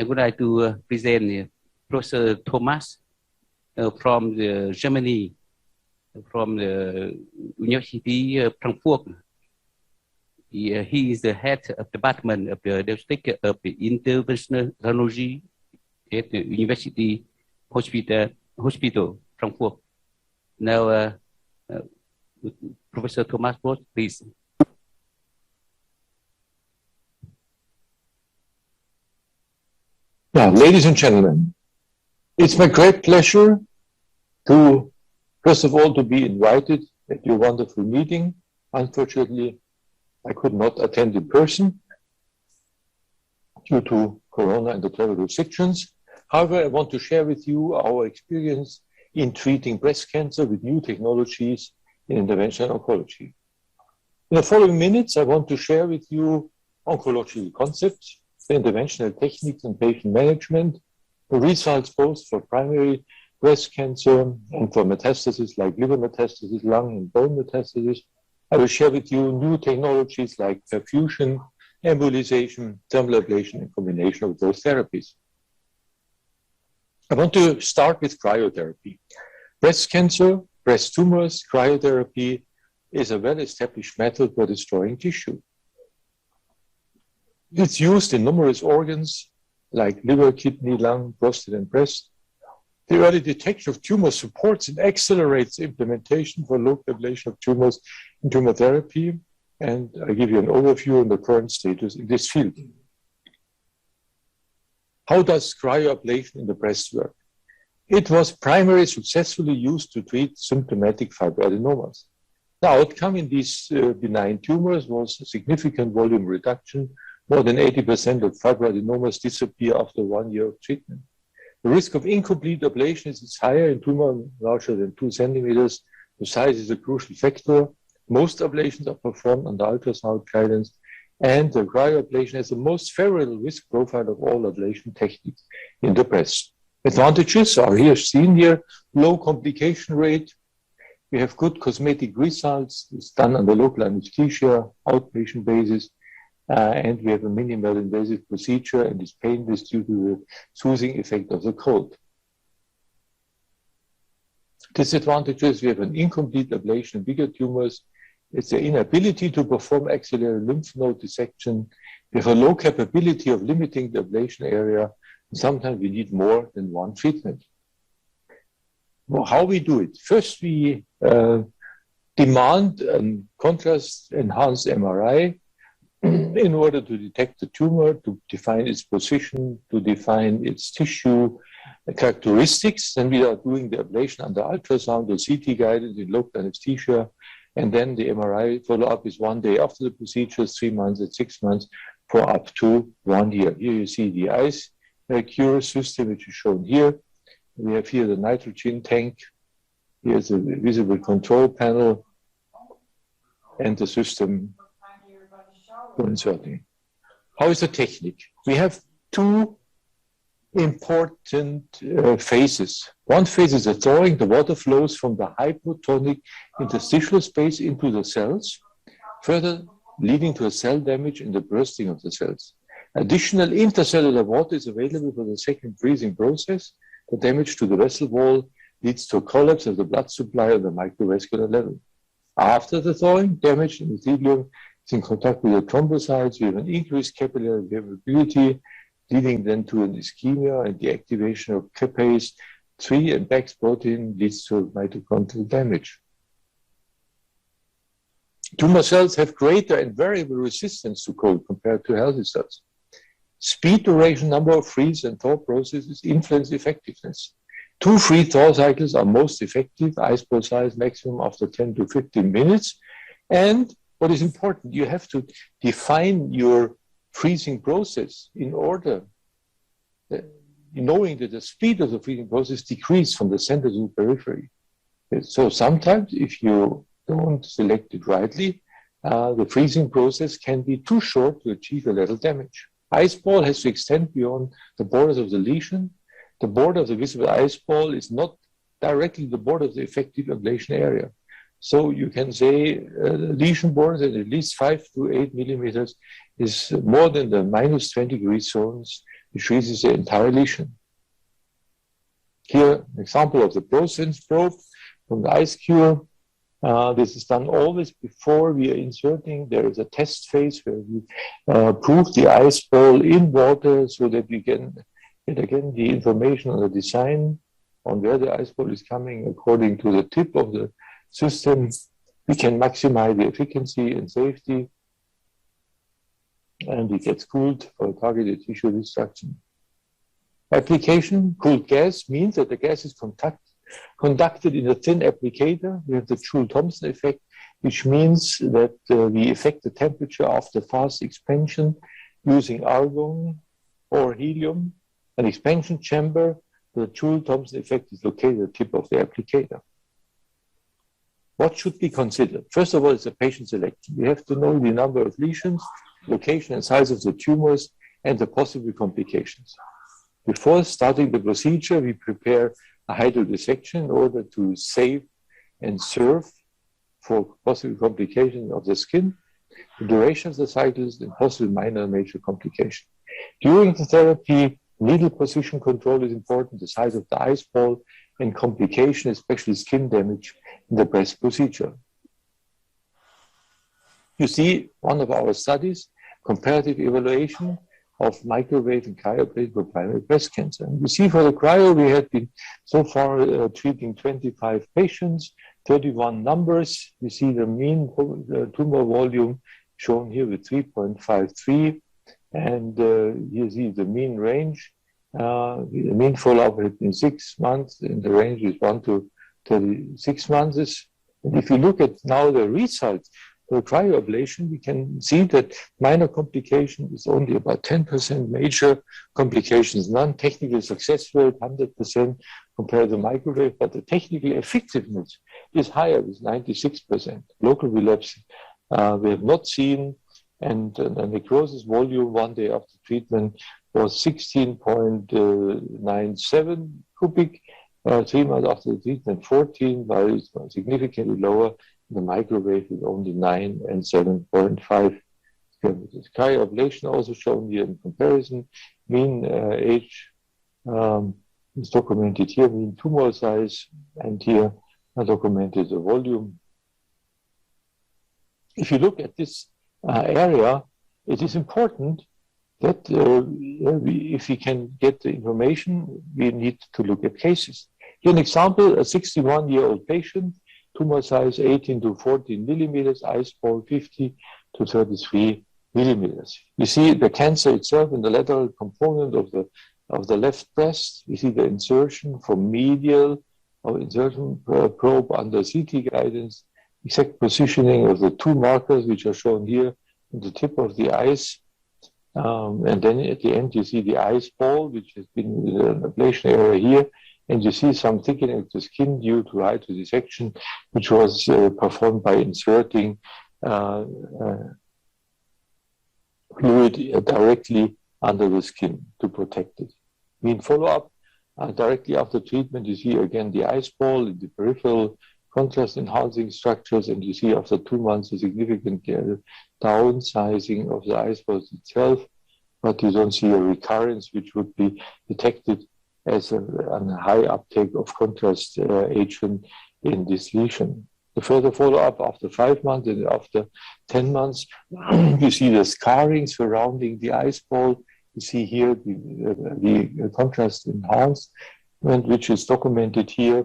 I would like to present Professor Thomas from Germany, from the University of Frankfurt. He is the head of the department of the diagnostic of the interventional radiology at the University Hospital Frankfurt. Now, Professor Thomas, please. Yeah, ladies and gentlemen, it's my great pleasure to, first of all, to be invited at your wonderful meeting. Unfortunately, I could not attend in person due to Corona and the travel restrictions. However, I want to share with you our experience in treating breast cancer with new technologies in interventional oncology. In the following minutes, I want to share with you oncological concepts, the interventional techniques and patient management, the results both for primary breast cancer and for metastases like liver metastasis, lung and bone metastasis. I will share with you new technologies like perfusion, embolization, thermal ablation, and combination of those therapies. I want to start with cryotherapy. Breast cancer, breast tumors, cryotherapy is a well-established method for destroying tissue. It's used in numerous organs like liver, kidney, lung, prostate, and breast. The early detection of tumor supports and accelerates implementation for local ablation of tumors in tumor therapy. And I give you an overview on the current status in this field. How does cryoablation in the breast work? It was primarily successfully used to treat symptomatic fibroadenomas. The outcome in these benign tumors was a significant volume reduction. More than 80% of fibroadenomas disappear after 1 year of treatment. The risk of incomplete ablation is higher in tumor larger than 2 centimeters. The size is a crucial factor. Most ablations are performed under ultrasound guidance, and the cryoablation has the most favorable risk profile of all ablation techniques in the breast. Advantages are here seen here: low complication rate. We have good cosmetic results. It's done under local anesthesia, outpatient basis. And we have a minimal invasive procedure, and is painless due to the soothing effect of the cold. Disadvantages: we have an incomplete ablation in bigger tumors. It's the inability to perform axillary lymph node dissection. We have a low capability of limiting the ablation area. And sometimes we need more than one treatment. Well, how we do it? First, we demand a contrast-enhanced MRI in order to detect the tumor, to define its position, to define its tissue characteristics. Then we are doing the ablation under ultrasound or CT guided in local anesthesia. And then the MRI follow-up is 1 day after the procedure, 3 months and 6 months for up to 1 year. Here you see the ice cure system, which is shown here. We have here the nitrogen tank. Here's a visible control panel and the system for inserting. How is the technique? We have 2 important phases. One phase is the thawing. The water flows from the hypotonic interstitial space into the cells, further leading to a cell damage and the bursting of the cells. Additional intercellular water is available for the second freezing process. The damage to the vessel wall leads to a collapse of the blood supply at the microvascular level. After the thawing, damaged endothelium is in contact with the thrombocytes. We have an increased capillary permeability, leading then to an ischemia, and the activation of capase 3 and Bax protein leads to mitochondrial damage. Tumor cells have greater and variable resistance to cold compared to healthy cells. Speed, duration, number of freeze and thaw processes influence effectiveness. 2 free thaw cycles are most effective, ice ball size maximum after 10 to 15 minutes. And what is important, you have to define your freezing process in order, knowing that the speed of the freezing process decreases from the center to the periphery. So sometimes if you don't select it rightly, the freezing process can be too short to achieve a little damage. Ice ball has to extend beyond the borders of the lesion. The border of the visible ice ball is not directly the border of the effective ablation area. So you can say lesion borders at least 5 to 8 millimeters is more than the -20 degree zones which freezes the entire lesion. Here, an example of the ProSense probe from the ice cure. This is done always before we are inserting. There is a test phase where we prove the ice ball in water so that we can get again the information on the design on where the ice ball is coming according to the tip of the system. We can maximize the efficacy and safety, and it gets cooled for targeted tissue destruction. Application, cooled gas means that the gas is conducted in a thin applicator. We have the Joule-Thomson effect, which means that we affect the temperature after fast expansion using argon or helium. An expansion chamber, the Joule-Thomson effect is located at the tip of the applicator. What should be considered? First of all, it's a patient selection. We have to know the number of lesions, location and size of the tumors, and the possible complications. Before starting the procedure, we prepare a hydrodissection in order to save and serve for possible complications of the skin, the duration of the cycles, and possible minor and major complications. During the therapy, needle position control is important, the size of the ice ball, and complication, especially skin damage in the breast procedure. You see one of our studies, comparative evaluation of microwave and cryoablation for primary breast cancer. And you see for the cryo, we had been so far treating 25 patients, 31 numbers. You see the mean tumor volume shown here with 3.53. And you see the mean range. The mean follow-up has been 6 months, and the range is 1 to 36 months. And if you look at now the results, for cryoablation, we can see that minor complication is only about 10%, major complications, non-technical success rate, 100% compared to microwave, but the technical effectiveness is higher, with 96%. Local relapse we have not seen, and the necrosis volume 1 day after treatment was 16.97 cubic, 3 months after the treatment 14, while it's significantly lower. The microwave is only 9 and 7.5 kilometers. Cryoablation also shown here in comparison. Mean age is documented here, mean tumor size, and here are documented the volume. If you look at this area, it is important that if we can get the information, we need to look at cases. Here an example, a 61-year-old patient, tumor size 18 to 14 millimeters, ice ball 50 to 33 millimeters. You see the cancer itself in the lateral component of the left breast. You see the insertion from medial or insertion probe under CT guidance, exact positioning of the 2 markers which are shown here on the tip of the eyes. And then at the end you see the ice ball, which has been an ablation area here. And you see some thickening of the skin due to hydrodissection, which was performed by inserting fluid directly under the skin to protect it. Mean follow-up, directly after treatment, you see again the ice ball in the peripheral contrast-enhancing structures, and you see after 2 months a significant downsizing of the ice balls itself, but you don't see a recurrence which would be detected as a high uptake of contrast agent in this lesion. The further follow-up after 5 months and after 10 months, you see the scarring surrounding the ice ball. You see here the contrast enhancement, which is documented here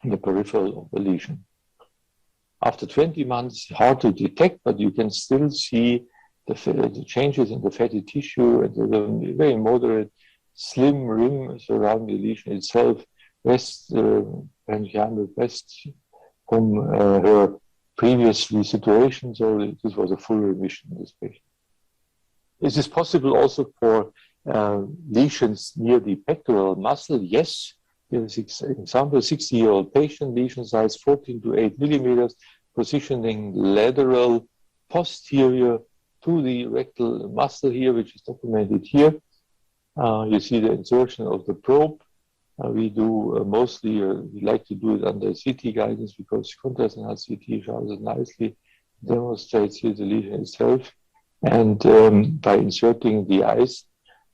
in the peripheral of the lesion. After 20 months, hard to detect, but you can still see the changes in the fatty tissue and the very moderate slim rim surrounding the lesion itself, parenchymal breast from her previous situation. So this was a full remission in this patient. Is this possible also for lesions near the pectoral muscle? Yes. Here's an example, 60-year-old patient, lesion size 14 to 8 millimeters, positioning lateral posterior to the rectal muscle here, which is documented here. You see the insertion of the probe. We do mostly, we like to do it under CT guidance because contrast-enhanced CT shows it nicely, demonstrates here the lesion itself. And by inserting the ice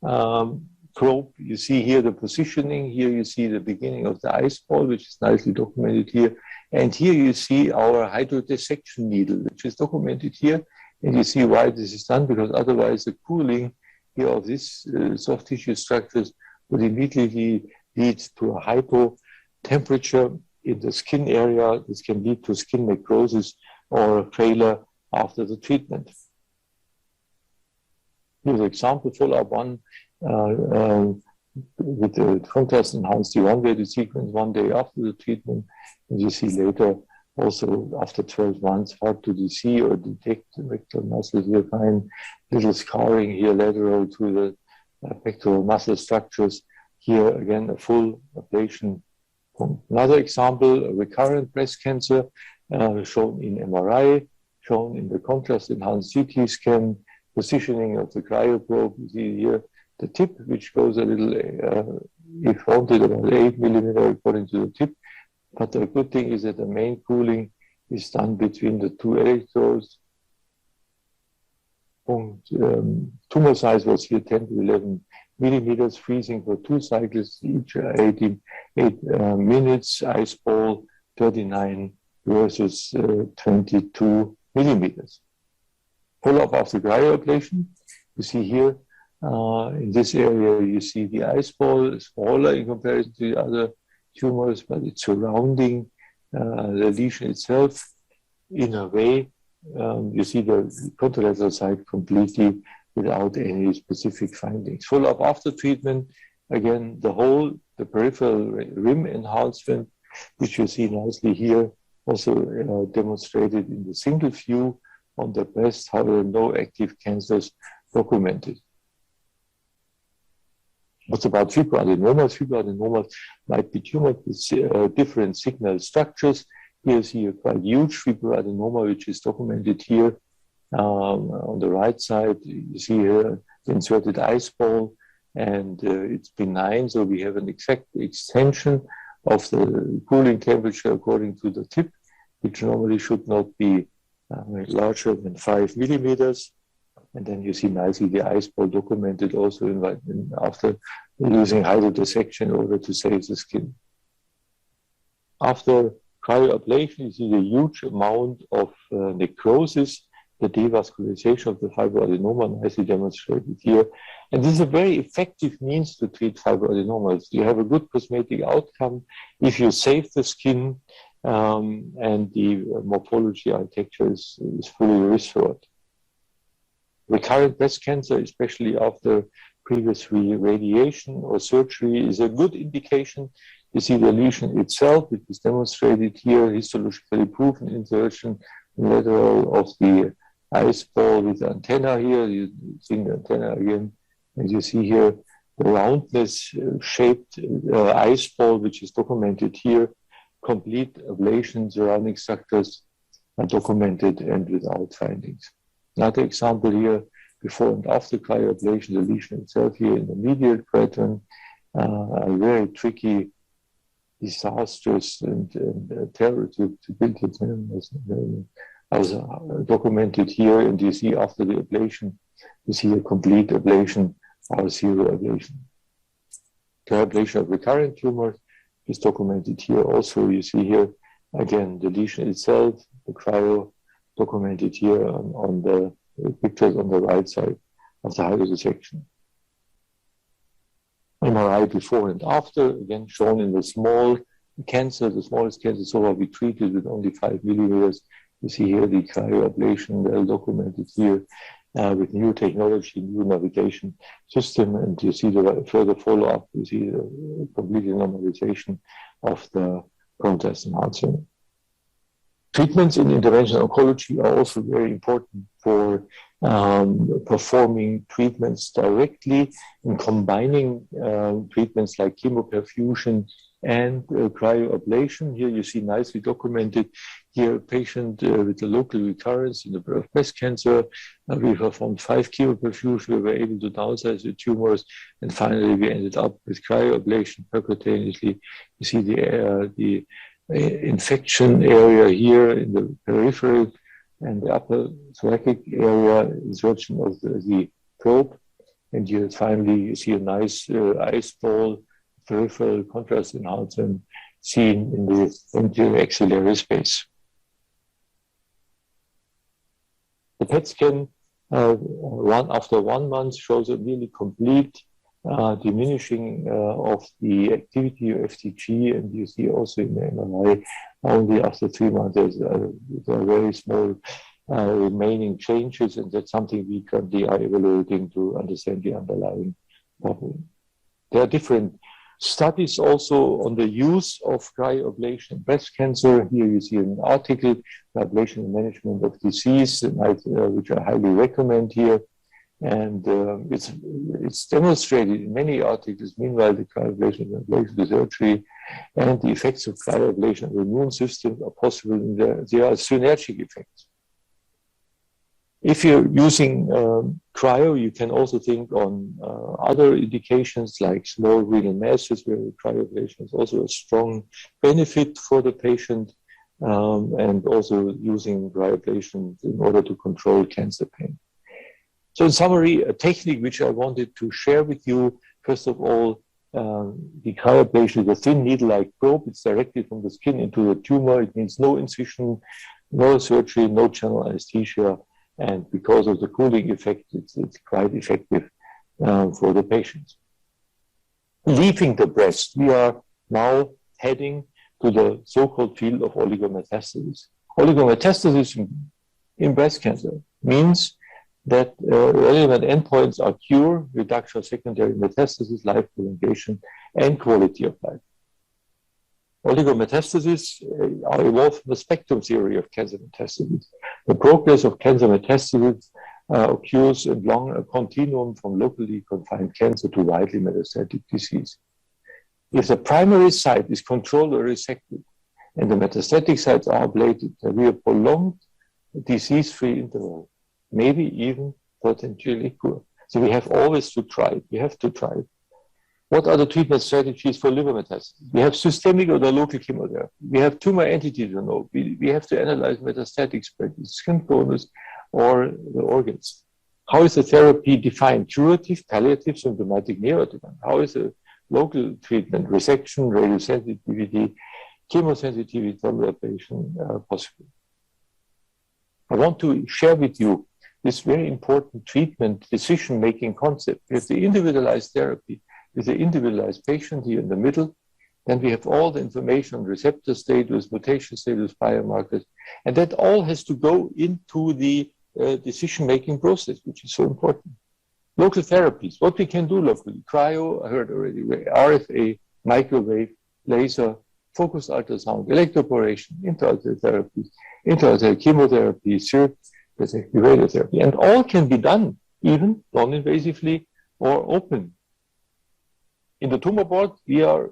probe. You see here the positioning. Here you see the beginning of the ice ball, which is nicely documented here. And here you see our hydrodissection needle, which is documented here. And you see why this is done, because otherwise the cooling here of this soft tissue structures would immediately lead to a hypo temperature in the skin area. This can lead to skin necrosis or failure after the treatment. Here's an example, follow-up one with the contrast enhanced D1-weighted sequence 1 day after the treatment. And you see later, also after 12 months, hard to see or detect the pectoral muscles. You find little scarring here lateral to the pectoral muscle structures. Here again, a full ablation. Another example, recurrent breast cancer shown in MRI, shown in the contrast enhanced CT scan, positioning of the cryoprobe. You see here the tip, which goes a little, if wanted, about 8 millimeter according to the tip. But the good thing is that the main cooling is done between the two electrodes. Tumor size was here 10 to 11 millimeters, freezing for 2 cycles, each 8 minutes, ice ball 39 versus 22 millimeters. Follow-up after cryoablation. You see here, in this area, you see the ice ball is smaller in comparison to the other tumors, but it's surrounding the lesion itself in a way. You see the contralateral side completely without any specific findings. Follow-up after treatment, again, the peripheral rim enhancement, which you see nicely here, also demonstrated in the single view on the breast, however, no active cancers documented. What about fibroadenomas? Fibroadenomas might be tumors with different signal structures. Here you see a quite huge fibroadenoma, which is documented here on the right side. You see here the inserted ice ball, and it's benign, so we have an exact extension of the cooling temperature according to the tip, which normally should not be larger than 5 millimeters. And then you see nicely the ice ball documented also after using hydrodissection in order to save the skin. After cryoablation, you see the huge amount of necrosis, the devascularization of the fibroadenoma, nicely demonstrated here. And this is a very effective means to treat fibroadenomas. You have a good cosmetic outcome if you save the skin and the morphology architecture is fully restored. Recurrent breast cancer, especially after previous radiation or surgery, is a good indication. You see the lesion itself, which is demonstrated here, histologically proven insertion lateral of the ice ball with the antenna here. You see the antenna again, and you see here the roundness shaped ice ball, which is documented here. Complete ablation surrounding structures are documented and without findings. Another example here, before and after cryoablation, the lesion itself here in the medial quadrant, a very tricky, disastrous, and terror to build it. As documented here, and you see after the ablation, you see a complete ablation or zero ablation. Cryoablation of recurrent tumors is documented here. Also, you see here, again, the lesion itself, the cryo documented here on the pictures on the right side of the hydrodissection. MRI before and after, again shown in the small cancer, the smallest cancer so far we treated with only 5 millimeters. You see here the cryoablation, well documented here with new technology, new navigation system, and you see the further follow-up, you see the complete normalization of the contrast enhancement. Treatments in interventional oncology are also very important for performing treatments directly and combining treatments like chemoperfusion and cryoablation. Here you see nicely documented here a patient with a local recurrence in the breast cancer. We performed 5 chemoperfusions. We were able to downsize the tumors, and finally we ended up with cryoablation percutaneously. You see the infection area here in the periphery and the upper thoracic area, insertion of the probe, And here finally you see a nice ice ball, peripheral contrast enhancement seen in the anterior axillary space. The PET scan after 1 month shows a nearly complete diminishing of the activity of FTG, and you see also in the MRI only after 3 months there are very small remaining changes, and that's something we currently are evaluating to understand the underlying problem. There are different studies also on the use of cryoablation in breast cancer. Here you see an article, Ablation and Management of Disease, which I highly recommend here. And it's demonstrated in many articles, meanwhile, the cryoablation and ablation surgery and the effects of cryoablation on the immune system are possible. There are synergic effects. If you're using cryo, you can also think on other indications like small renal masses, where cryoablation is also a strong benefit for the patient, and also using cryoablation in order to control cancer pain. So in summary, a technique which I wanted to share with you, first of all, the cryoablation is a thin needle-like probe. It's directed from the skin into the tumor. It means no incision, no surgery, no general anesthesia. And because of the cooling effect, it's quite effective for the patients. Leaving the breast, we are now heading to the so-called field of oligometastasis. Oligometastasis in breast cancer means that relevant endpoints are cure, reduction of secondary metastasis, life prolongation, and quality of life. Oligometastasis are evolved from the spectrum theory of cancer metastasis. The progress of cancer metastasis occurs along a continuum from locally confined cancer to widely metastatic disease. If the primary site is controlled or resected and the metastatic sites are ablated, there will be a prolonged disease-free interval, maybe even potentially cure. So we have always to try it. We have to try it. What are the treatment strategies for liver metastasis? We have systemic or the local chemotherapy. We have tumor entity to know. We have to analyze metastatic spread, skin bonus, or the organs. How is the therapy defined? Curative, palliative, symptomatic, neoadjuvant. How is the local treatment, resection, radiosensitivity, chemosensitivity, tolerability possible? I want to share with you this very important treatment decision-making concept. We have the individualized therapy with the individualized patient here in the middle. Then we have all the information on receptor status, mutation status, biomarkers, and that all has to go into the decision-making process, which is so important. Local therapies, what we can do locally, cryo, I heard already, RFA, microwave, laser, focused ultrasound, electroporation, intra-arterial therapies, intra-arterial chemotherapy, SIRT, radiotherapy, and all can be done even non-invasively or open. In the tumor board, we are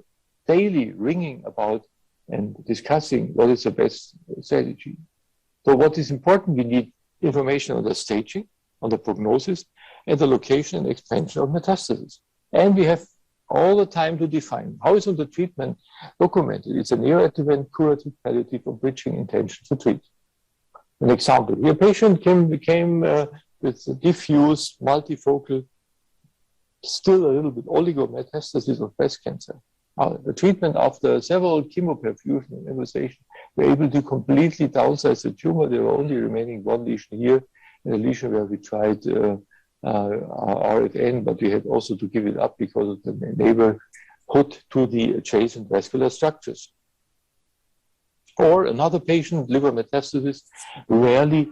daily ringing about and discussing what is the best strategy. So what is important, we need information on the staging, on the prognosis, and the location and expansion of metastasis. And we have all the time to define how is the treatment documented. It's a neoadjuvant, curative, palliative, or bridging intention to treat. An example, your patient became with diffuse, multifocal, still a little bit oligometastasis of breast cancer. The treatment after several chemoperfusion and embolization, we're able to completely downsize the tumor. There were only remaining one lesion here, and a lesion where we tried RFN, but we had also to give it up because of the neighborhood to the adjacent vascular structures. Or another patient, liver metastasis, rarely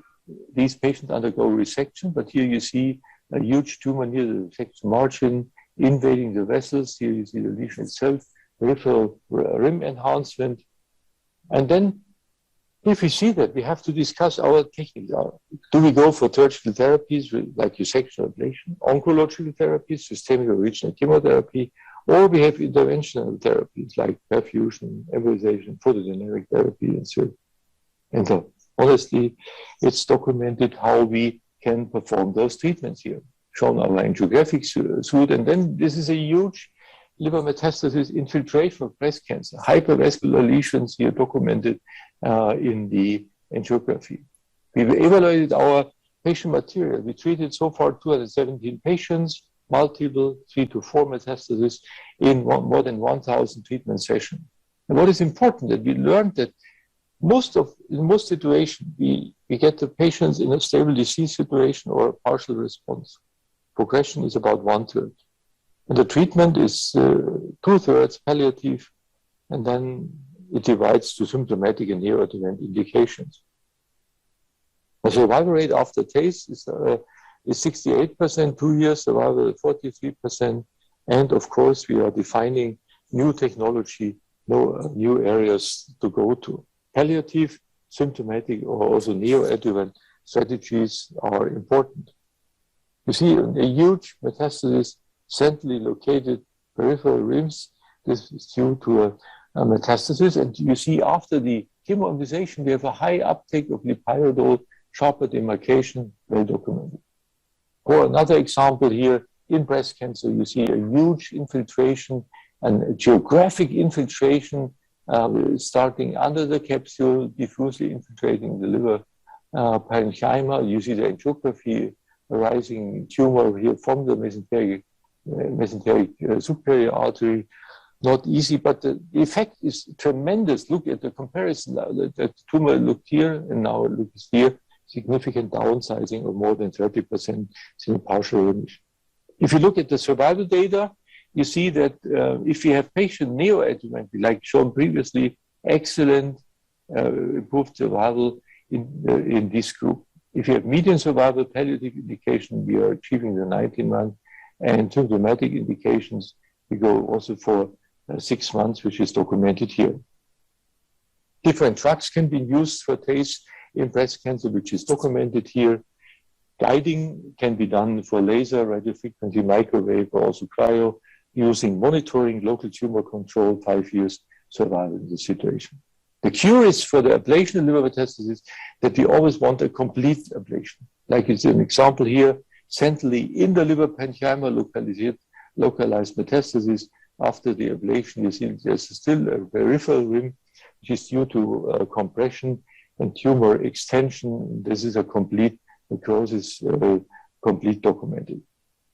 these patients undergo resection, but here you see a huge tumor near the resection margin invading the vessels. Here you see the lesion itself, peripheral rim enhancement. And then if we see that, we have to discuss our techniques. Do we go for surgical therapies like resection ablation, oncological therapies, systemic or regional chemotherapy, or we have interventional therapies like perfusion, embolization, photodynamic therapy, and so on. And so, honestly, it's documented how we can perform those treatments here, shown our angiographic suite. And then this is a huge liver metastasis infiltration of breast cancer, hypervascular lesions here documented in the angiography. We've evaluated our patient material. We treated so far 217 patients. multiple 3 to 4 metastases in more than 1,000 treatment sessions. And what is important that we learned that in most situations, we get the patients in a stable disease situation or a partial response. Progression is about 1/3. And the treatment is 2/3 palliative, and then it divides to symptomatic and neoadjuvant indications. The survival rate after TACE is 68%, 2-year survival 43%. And of course, we are defining new technology, new areas to go to. Palliative, symptomatic, or also neoadjuvant strategies are important. You see a huge metastasis centrally located peripheral rims. This is due to a metastasis. And you see after the chemoembolization, we have a high uptake of lipyridol, sharper demarcation, well documented. Or another example here, in breast cancer, you see a huge infiltration and a geographic infiltration starting under the capsule, diffusely infiltrating the liver parenchyma. You see the angiography, arising tumor here from the mesenteric superior artery. Not easy, but the effect is tremendous. Look at the comparison. The tumor looked here and now it looks here. Significant downsizing of more than 30% in partial remission. If you look at the survival data, you see that if you have patient neoadjuvant, like shown previously, excellent improved survival in this group. If you have median survival palliative indication, we are achieving the 19-month, and symptomatic indications, we go also for 6 months, which is documented here. Different drugs can be used for TACE in breast cancer, which is documented here. Guiding can be done for laser, radiofrequency, microwave, or also cryo, using monitoring, local tumor control, 5 years survival in this situation. The cure is for the ablation of liver metastasis that we always want a complete ablation. Like it's an example here, centrally in the liver parenchyma localized metastasis. After the ablation, you see there's still a peripheral rim, which is due to compression and tumor extension. This is a complete necrosis, complete documented.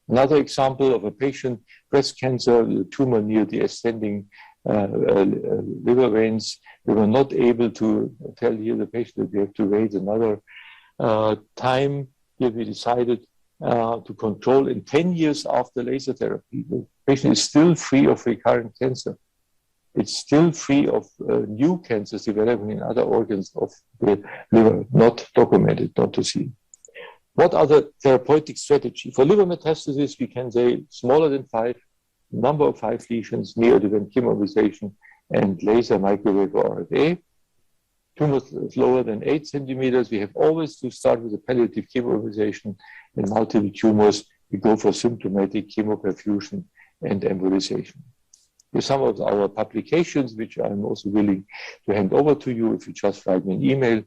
Another example of a patient, breast cancer, the tumor near the ascending liver veins. We were not able to tell here the patient that we have to wait another time. Here we decided to control in 10 years after laser therapy. The patient is still free of recurrent cancer. It's still free of new cancers developing in other organs of the liver, not documented, not to see. What are the therapeutic strategy? For liver metastasis, we can say smaller than 5, number of 5 lesions, neoadjuvant chemoembolization, and laser, microwave, or RFA. Tumors lower than 8 centimeters, we have always to start with a palliative chemoembolization. In multiple tumors, we go for symptomatic chemoperfusion and embolization. With some of our publications, which I'm also willing to hand over to you if you just write me an email.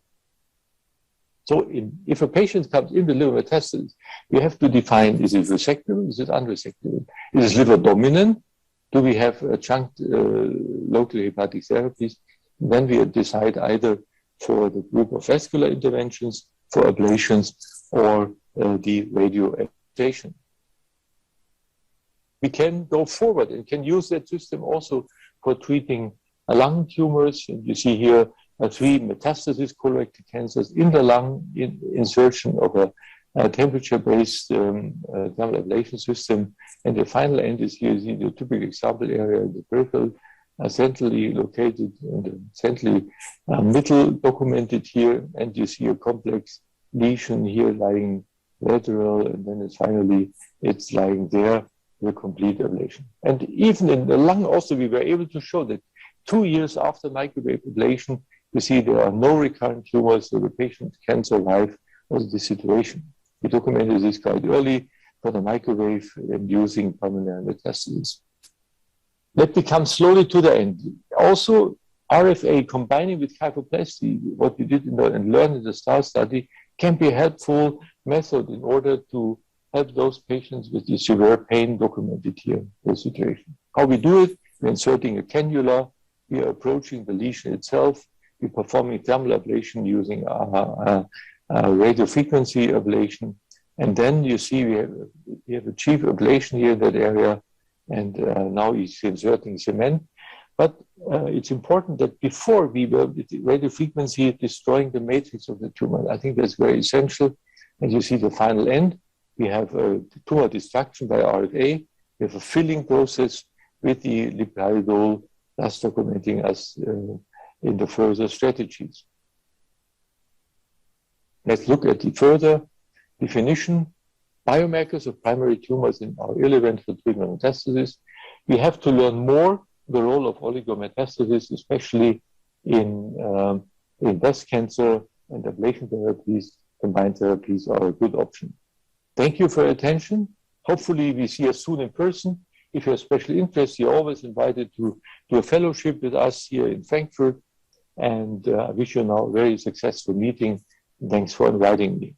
So if a patient comes in with liver metastasis, we have to define, is it resectable, is it unresectable? Is it liver dominant? Do we have adjunct local hepatic therapies? Then we decide either for the group of vascular interventions, for ablations, or the radioablation. We can go forward and can use that system also for treating lung tumors. And you see here 3 metastasis colorectal cancers in the lung, insertion of a temperature-based thermal ablation system. And the final end is here, you see the typical example area in the peripheral, centrally located in the centrally middle documented here. And you see a complex lesion here lying lateral, and then it's lying there. The complete ablation. And even in the lung also, we were able to show that 2 years after microwave ablation, you see there are no recurrent tumors, so the patient can survive also the situation. We documented this quite early for the microwave and using pulmonary metastasis. Let me come slowly to the end. Also, RFA combining with kyphoplasty, what we did and learned in the STAR study, can be a helpful method in order to help those patients with the severe pain documented here, the situation. How we do it, we're inserting a cannula, we are approaching the lesion itself, we're performing thermal ablation using radiofrequency ablation, And then you see we have achieved ablation here in that area, and now he's inserting cement. But it's important that before we were with radio frequency destroying the matrix of the tumor. I think that's very essential. And you see the final end. We have tumor destruction by RFA. We have a filling process with the lipiridol, thus documenting us in the further strategies. Let's look at the further definition. Biomarkers of primary tumors in our irrelevant treatment metastasis. We have to learn more the role of oligometastasis, especially in breast cancer, and ablation therapies, combined therapies are a good option. Thank you for your attention. Hopefully we see us soon in person. If you have special interest, you're always invited to do a fellowship with us here in Frankfurt. And I wish you now a very successful meeting. Thanks for inviting me.